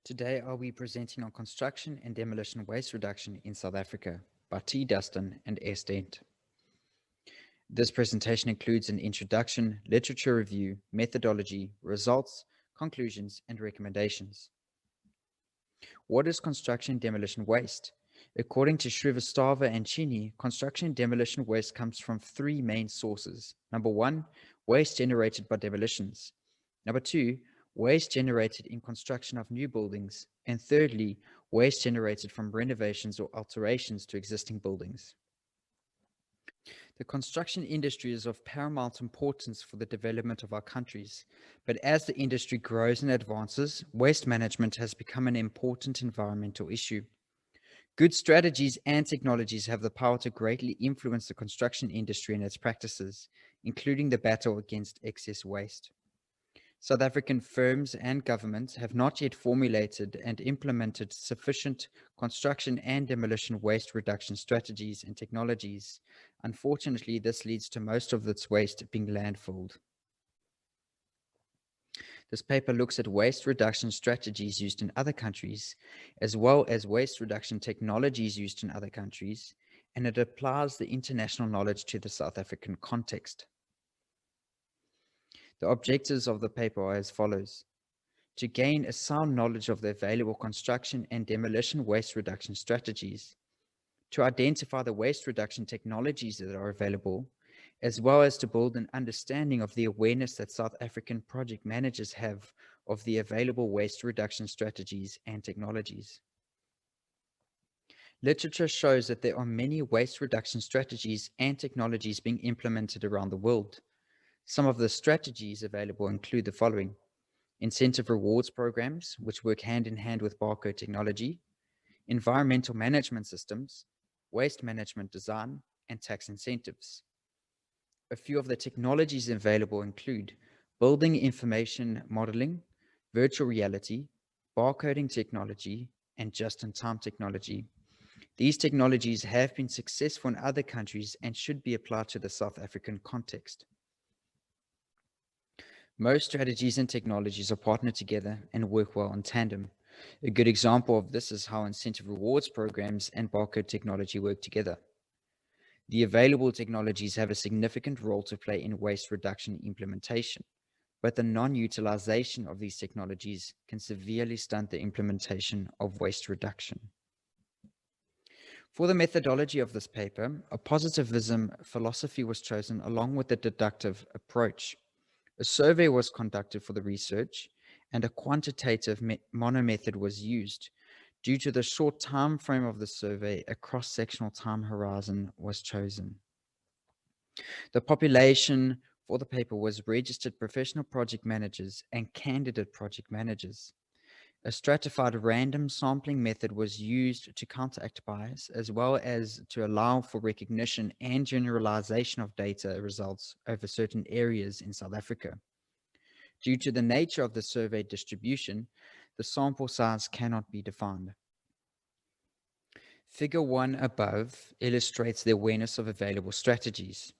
Today I'll be presenting on construction and demolition waste reduction in South Africa by T. Dustan and S. Dent. This presentation includes an introduction, literature review, methodology, results, conclusions, and recommendations. What is construction and demolition waste? According to Shrivastava and Cheney, construction and demolition waste comes from three main sources. Number one, waste generated by demolitions. Number two, waste generated in construction of new buildings. And thirdly, waste generated from renovations or alterations to existing buildings. The construction industry is of paramount importance for the development of our countries, but as the industry grows and advances, waste management has become an important environmental issue. Good strategies and technologies have the power to greatly influence the construction industry and its practices, including the battle against excess waste. South African firms and governments have not yet formulated and implemented sufficient construction and demolition waste reduction strategies and technologies. Unfortunately, this leads to most of its waste being landfilled. This paper looks at waste reduction strategies used in other countries, as well as waste reduction technologies used in other countries, and it applies the international knowledge to the South African context. The objectives of the paper are as follows: to gain a sound knowledge of the available construction and demolition waste reduction strategies, to identify the waste reduction technologies that are available, as well as to build an understanding of the awareness that South African project managers have of the available waste reduction strategies and technologies. Literature shows that there are many waste reduction strategies and technologies being implemented around the world. Some of the strategies available include the following: incentive rewards programs, which work hand in hand with barcode technology, environmental management systems, waste management design, and tax incentives. A few of the technologies available include building information modeling, virtual reality, barcoding technology, and just-in-time technology. These technologies have been successful in other countries and should be applied to the South African context. Most strategies and technologies are partnered together and work well in tandem. A good example of this is how incentive rewards programs and barcode technology work together. The available technologies have a significant role to play in waste reduction implementation, but the non-utilization of these technologies can severely stunt the implementation of waste reduction. For the methodology of this paper, a positivism philosophy was chosen along with a deductive approach. A survey was conducted for the research, and a quantitative monomethod was used. Due to the short time frame of the survey, a cross-sectional time horizon was chosen. The population for the paper was registered professional project managers and candidate project managers. A stratified random sampling method was used to counteract bias, as well as to allow for recognition and generalization of data results over certain areas in South Africa. Due to the nature of the survey distribution, the sample size cannot be defined. Figure 1 above illustrates the awareness of available strategies.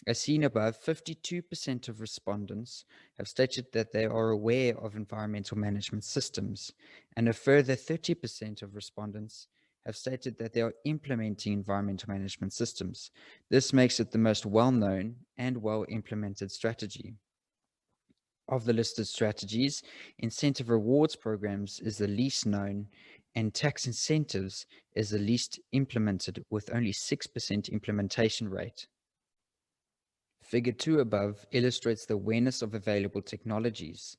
As seen above, 52% of respondents have stated that they are aware of environmental management systems, and a further 30% of respondents have stated that they are implementing environmental management systems. This makes it the most well-known and well-implemented strategy. Of the listed strategies, incentive rewards programs is the least known, and tax incentives is the least implemented, with only 6% implementation rate. Figure 2 above illustrates the awareness of available technologies.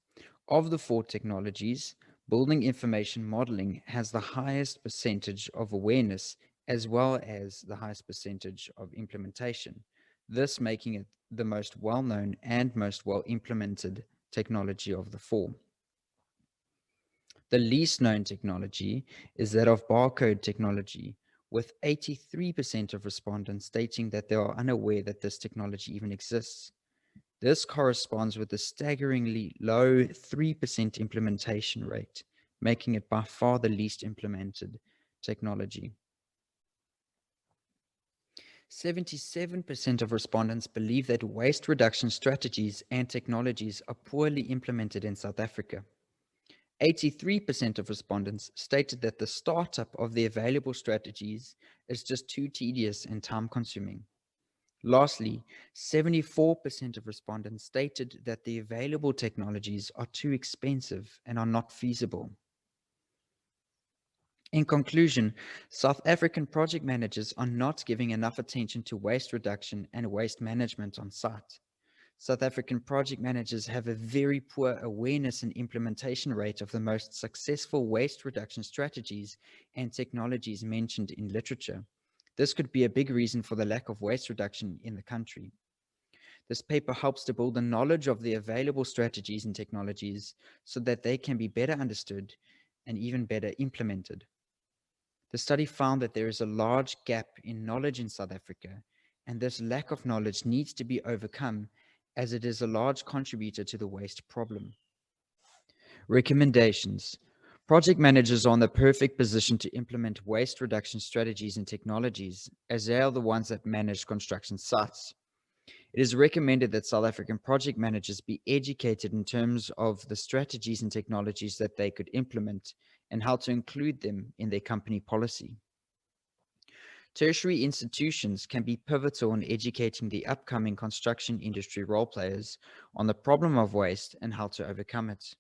Of the 4 technologies, building information modeling has the highest percentage of awareness as well as the highest percentage of implementation, thus making it the most well-known and most well-implemented technology of the 4. The least known technology is that of barcode technology, with 83% of respondents stating that they are unaware that this technology even exists. This corresponds with a staggeringly low 3% implementation rate, making it by far the least implemented technology. 77% of respondents believe that waste reduction strategies and technologies are poorly implemented in South Africa. 83% of respondents stated that the startup of the available strategies is just too tedious and time-consuming. Lastly, 74% of respondents stated that the available technologies are too expensive and are not feasible. In conclusion, South African project managers are not giving enough attention to waste reduction and waste management on site. South African project managers have a very poor awareness and implementation rate of the most successful waste reduction strategies and technologies mentioned in literature. This could be a big reason for the lack of waste reduction in the country. This paper helps to build the knowledge of the available strategies and technologies so that they can be better understood and even better implemented. The study found that there is a large gap in knowledge in South Africa, and this lack of knowledge needs to be overcome as it is a large contributor to the waste problem. Recommendations. Project managers are in the perfect position to implement waste reduction strategies and technologies, as they are the ones that manage construction sites. It is recommended that South African project managers be educated in terms of the strategies and technologies that they could implement and how to include them in their company policy. Tertiary institutions can be pivotal in educating the upcoming construction industry role players on the problem of waste and how to overcome it.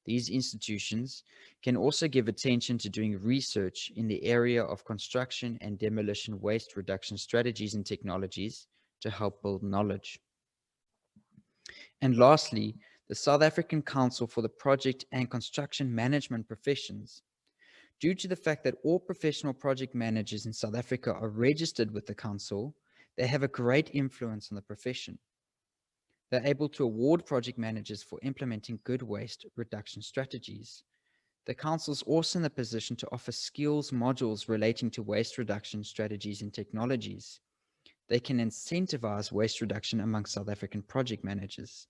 These institutions can also give attention to doing research in the area of construction and demolition waste reduction strategies and technologies to help build knowledge. And lastly, the South African Council for the Project and Construction Management Professions. Due to the fact that all professional project managers in South Africa are registered with the Council, they have a great influence on the profession. They're able to award project managers for implementing good waste reduction strategies. The Council is also in the position to offer skills modules relating to waste reduction strategies and technologies. They can incentivize waste reduction among South African project managers.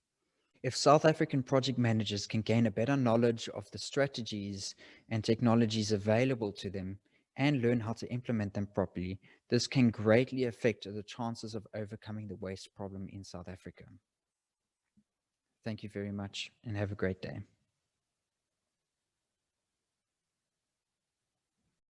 If South African project managers can gain a better knowledge of the strategies and technologies available to them and learn how to implement them properly, this can greatly affect the chances of overcoming the waste problem in South Africa. Thank you very much and have a great day.